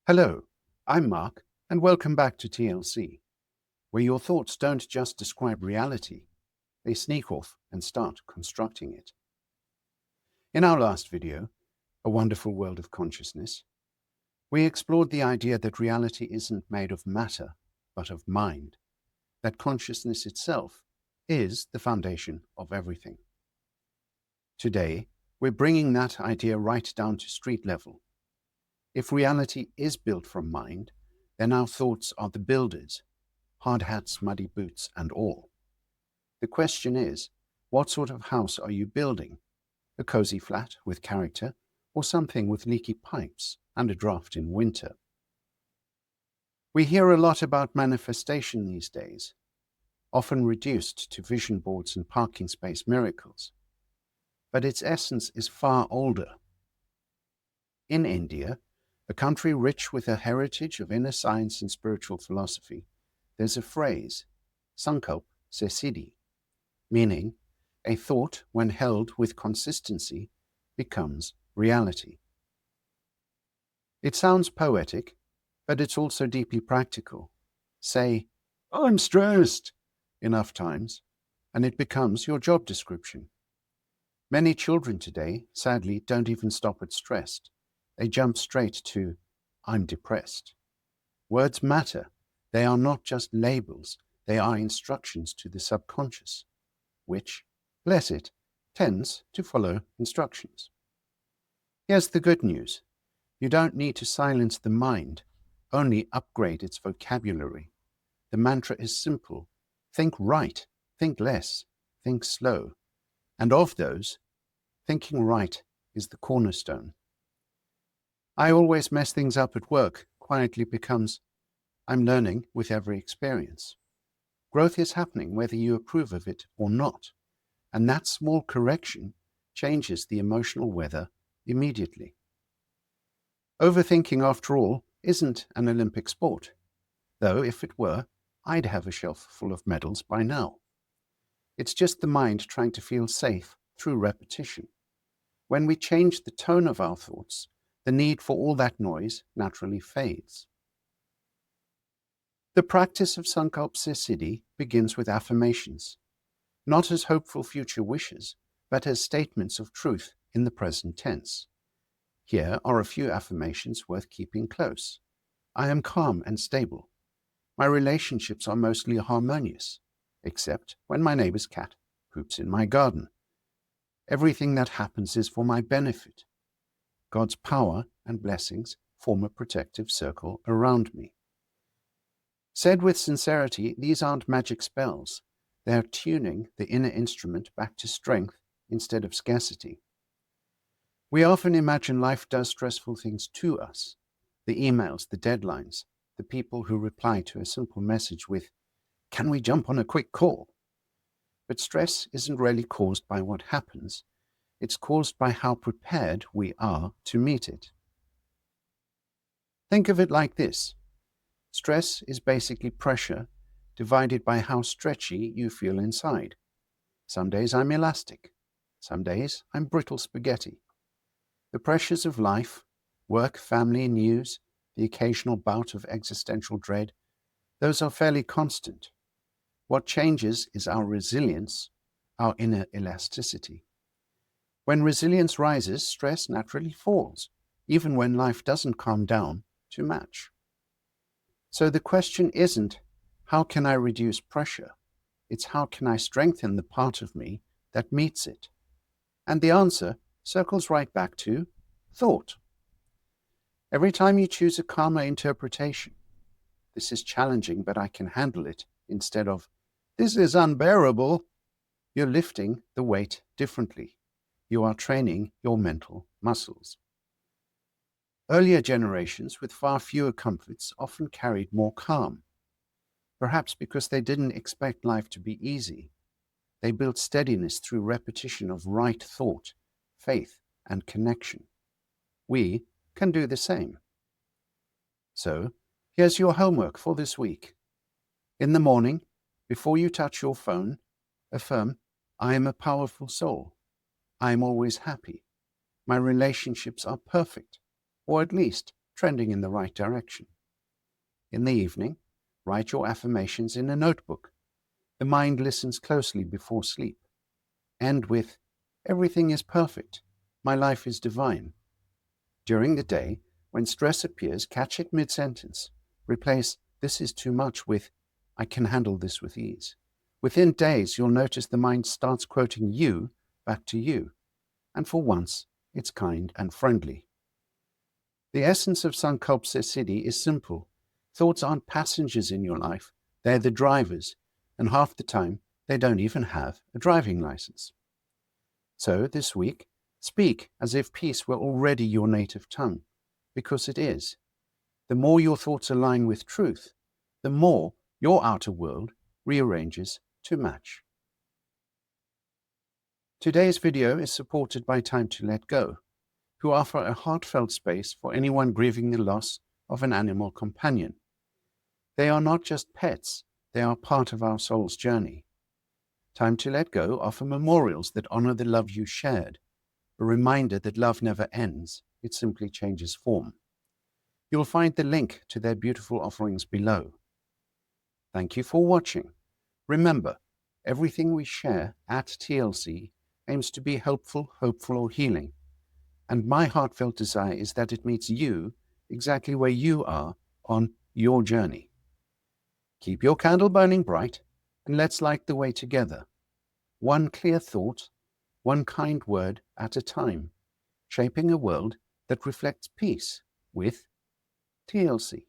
Hello, I'm Mark, and welcome back to TLC, where your thoughts don't just describe reality, they sneak off and start constructing it. In our last video, A Wonderful World of Consciousness, we explored the idea that reality isn't made of matter, but of mind, that consciousness itself is the foundation of everything. Today, we're bringing that idea right down to street level. If reality is built from mind, then our thoughts are the builders, hard hats, muddy boots, and all. The question is, what sort of house are you building? A cozy flat with character, or something with leaky pipes and a draft in winter? We hear a lot about manifestation these days, often reduced to vision boards and parking space miracles. But its essence is far older. In India, a country rich with a heritage of inner science and spiritual philosophy, there's a phrase, Sankalp Se Siddhi, meaning a thought, when held with consistency, becomes reality. It sounds poetic, but it's also deeply practical. Say, "I'm stressed," enough times, and it becomes your job description. Many children today, sadly, don't even stop at stressed. They jump straight to, "I'm depressed." Words matter. They are not just labels. They are instructions to the subconscious, which, bless it, tends to follow instructions. Here's the good news. You don't need to silence the mind, only upgrade its vocabulary. The mantra is simple. Think right, think less, think slow. And of those, thinking right is the cornerstone. I always mess things up at work quietly becomes, I'm learning with every experience. Growth is happening whether you approve of it or not, and that small correction changes the emotional weather immediately. Overthinking, after all, isn't an Olympic sport, though if it were, I'd have a shelf full of medals by now. It's just the mind trying to feel safe through repetition. When we change the tone of our thoughts, the need for all that noise naturally fades. The practice of Sankalp Se Siddhi begins with affirmations, not as hopeful future wishes, but as statements of truth in the present tense. Here are a few affirmations worth keeping close. I am calm and stable. My relationships are mostly harmonious, except when my neighbor's cat poops in my garden. Everything that happens is for my benefit. God's power and blessings form a protective circle around me. Said with sincerity, these aren't magic spells. They're tuning the inner instrument back to strength instead of scarcity. We often imagine life does stressful things to us. The emails, the deadlines, the people who reply to a simple message with, "Can we jump on a quick call?" But stress isn't really caused by what happens. It's caused by how prepared we are to meet it. Think of it like this. Stress is basically pressure divided by how stretchy you feel inside. Some days I'm elastic. Some days I'm brittle spaghetti. The pressures of life, work, family, news, the occasional bout of existential dread, those are fairly constant. What changes is our resilience, our inner elasticity. When resilience rises, stress naturally falls, even when life doesn't calm down to match. So the question isn't, how can I reduce pressure? It's how can I strengthen the part of me that meets it? And the answer circles right back to thought. Every time you choose a calmer interpretation, "This is challenging, but I can handle it," instead of, "This is unbearable," you're lifting the weight differently. You are training your mental muscles. Earlier generations with far fewer comforts often carried more calm, perhaps because they didn't expect life to be easy. They built steadiness through repetition of right thought, faith, and connection. We can do the same. So, here's your homework for this week. In the morning, before you touch your phone, affirm, "I am a powerful soul. I am always happy. My relationships are perfect, or at least trending in the right direction. In the evening, write your affirmations in a notebook. The mind listens closely before sleep. End with, everything is perfect. My life is divine. During the day, when stress appears, catch it mid-sentence. Replace, this is too much with, I can handle this with ease. Within days, you'll notice the mind starts quoting you back to you. And for once, it's kind and friendly. The essence of Sankalp Se Siddhi is simple. Thoughts aren't passengers in your life. They're the drivers. And half the time, they don't even have a driving license. So this week, speak as if peace were already your native tongue, because it is. The more your thoughts align with truth, the more your outer world rearranges to match. Today's video is supported by Time to Let Go, who offer a heartfelt space for anyone grieving the loss of an animal companion. They are not just pets, they are part of our soul's journey. Time to Let Go offer memorials that honor the love you shared, a reminder that love never ends, it simply changes form. You'll find the link to their beautiful offerings below. Thank you for watching. Remember, everything we share at TLC aims to be helpful, hopeful, or healing. And my heartfelt desire is that it meets you exactly where you are on your journey. Keep your candle burning bright, and let's light the way together. One clear thought, one kind word at a time, shaping a world that reflects peace with TLC.